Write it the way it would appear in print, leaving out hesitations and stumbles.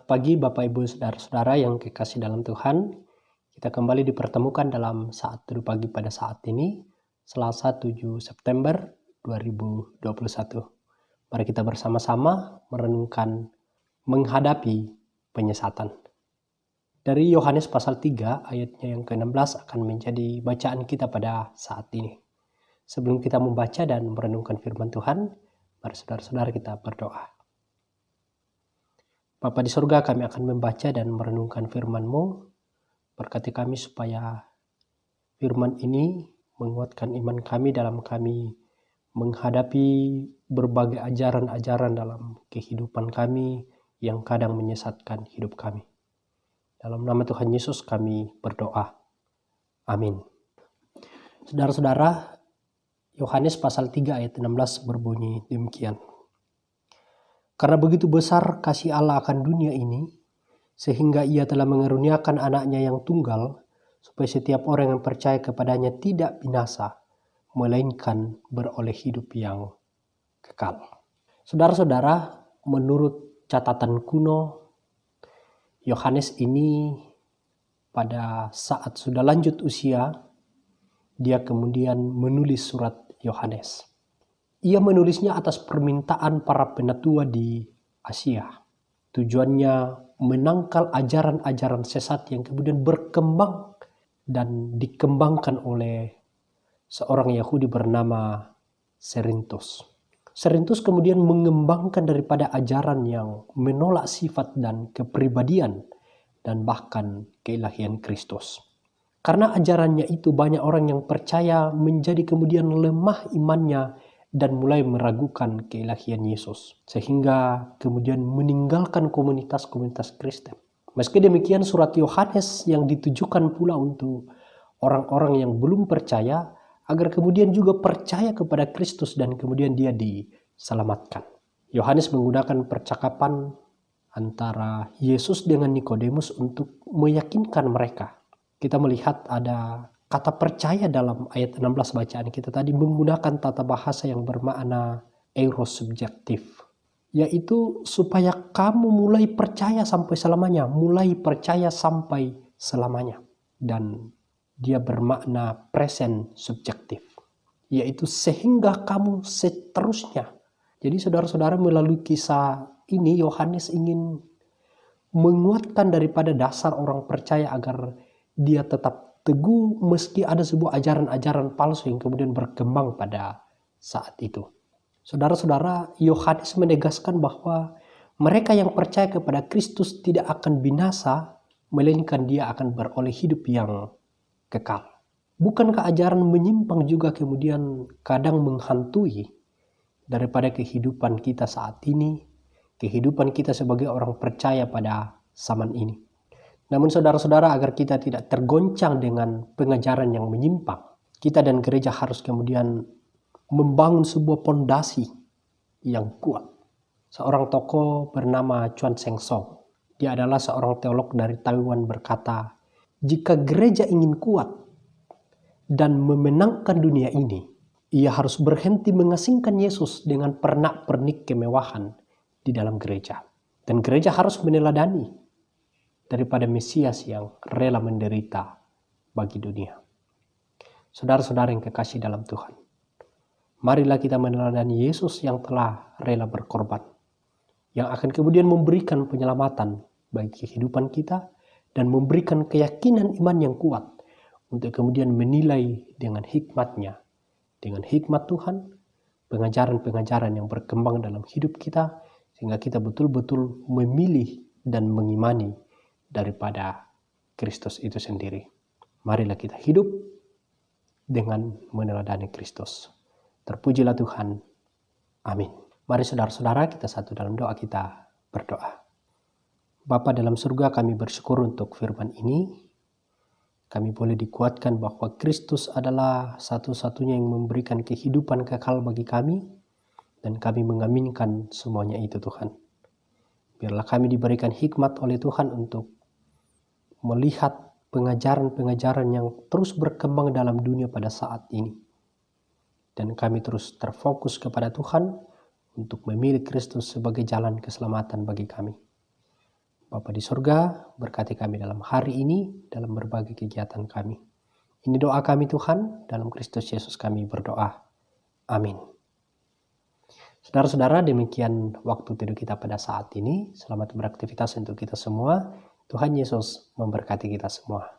pagi Bapak Ibu Saudara-saudara yang kekasih dalam Tuhan. Kita kembali dipertemukan dalam saat teduh pagi pada saat ini, Selasa 7 September 2021. Mari kita bersama-sama merenungkan menghadapi penyesatan. Dari Yohanes pasal 3 ayatnya yang ke-16 akan menjadi bacaan kita pada saat ini. Sebelum kita membaca dan merenungkan firman Tuhan, mari saudara-saudara kita berdoa. Bapa di surga, kami akan membaca dan merenungkan firman-Mu. Berkati kami supaya firman ini menguatkan iman kami dalam kami menghadapi berbagai ajaran-ajaran dalam kehidupan kami yang kadang menyesatkan hidup kami. Dalam nama Tuhan Yesus kami berdoa. Amin. Saudara-saudara, Yohanes pasal 3 ayat 16 berbunyi demikian. Karena begitu besar kasih Allah akan dunia ini, sehingga ia telah mengaruniakan anaknya yang tunggal, supaya setiap orang yang percaya kepadanya tidak binasa, melainkan beroleh hidup yang kekal. Saudara-saudara, menurut catatan kuno, Yohanes ini pada saat sudah lanjut usia, dia kemudian menulis surat Yohanes. Ia menulisnya atas permintaan para penatua di Asia. Tujuannya menangkal ajaran-ajaran sesat yang kemudian berkembang dan dikembangkan oleh seorang Yahudi bernama Cerinthus. Cerinthus kemudian mengembangkan daripada ajaran yang menolak sifat dan kepribadian dan bahkan keilahian Kristus. Karena ajarannya itu banyak orang yang percaya menjadi kemudian lemah imannya dan mulai meragukan keilahian Yesus, sehingga kemudian meninggalkan komunitas-komunitas Kristen. Meski demikian, surat Yohanes yang ditujukan pula untuk orang-orang yang belum percaya, agar kemudian juga percaya kepada Kristus dan kemudian dia diselamatkan. Yohanes menggunakan percakapan antara Yesus dengan Nikodemus untuk meyakinkan mereka. Kita melihat ada kata percaya dalam ayat 16 bacaan kita tadi menggunakan tata bahasa yang bermakna eurosubjektif, yaitu supaya kamu mulai percaya sampai selamanya, mulai percaya sampai selamanya. Dan dia bermakna present subjektif, yaitu sehingga kamu seterusnya. Jadi saudara-saudara, melalui kisah ini Yohanes ingin menguatkan daripada dasar orang percaya agar dia tetap teguh meski ada sebuah ajaran-ajaran palsu yang kemudian berkembang pada saat itu. Saudara-saudara, Yohanes menegaskan bahwa mereka yang percaya kepada Kristus tidak akan binasa, melainkan dia akan beroleh hidup yang kekal. Bukankah ajaran menyimpang juga kemudian kadang menghantui daripada kehidupan kita saat ini, kehidupan kita sebagai orang percaya pada zaman ini? Namun saudara-saudara, agar kita tidak tergoncang dengan pengajaran yang menyimpang, kita dan gereja harus kemudian membangun sebuah pondasi yang kuat. Seorang tokoh bernama Chuan Sheng Song, dia adalah seorang teolog dari Taiwan, berkata, jika gereja ingin kuat dan memenangkan dunia ini, ia harus berhenti mengasingkan Yesus dengan pernak-pernik kemewahan di dalam gereja. Dan gereja harus meneladani daripada Mesias yang rela menderita bagi dunia. Saudara-saudara yang kekasih dalam Tuhan, marilah kita meneladani Yesus yang telah rela berkorban, yang akan kemudian memberikan penyelamatan bagi kehidupan kita dan memberikan keyakinan iman yang kuat untuk kemudian menilai dengan hikmatnya, dengan hikmat Tuhan, pengajaran-pengajaran yang berkembang dalam hidup kita, sehingga kita betul-betul memilih dan mengimani daripada Kristus itu sendiri. Marilah kita hidup dengan meneladani Kristus. Terpujilah Tuhan. Amin. Mari saudara-saudara, kita satu dalam doa, kita berdoa. Bapa dalam surga, kami bersyukur untuk firman ini. Kami boleh dikuatkan bahwa Kristus adalah satu-satunya yang memberikan kehidupan kekal bagi kami, dan kami mengaminkan semuanya itu Tuhan. Biarlah kami diberikan hikmat oleh Tuhan untuk melihat pengajaran-pengajaran yang terus berkembang dalam dunia pada saat ini. Dan kami terus terfokus kepada Tuhan untuk memilih Kristus sebagai jalan keselamatan bagi kami. Bapa di surga, berkati kami dalam hari ini, dalam berbagai kegiatan kami. Ini doa kami Tuhan, dalam Kristus Yesus kami berdoa. Amin. Saudara-saudara, demikian waktu tidur kita pada saat ini. Selamat beraktivitas untuk kita semua. Tuhan Yesus memberkati kita semua.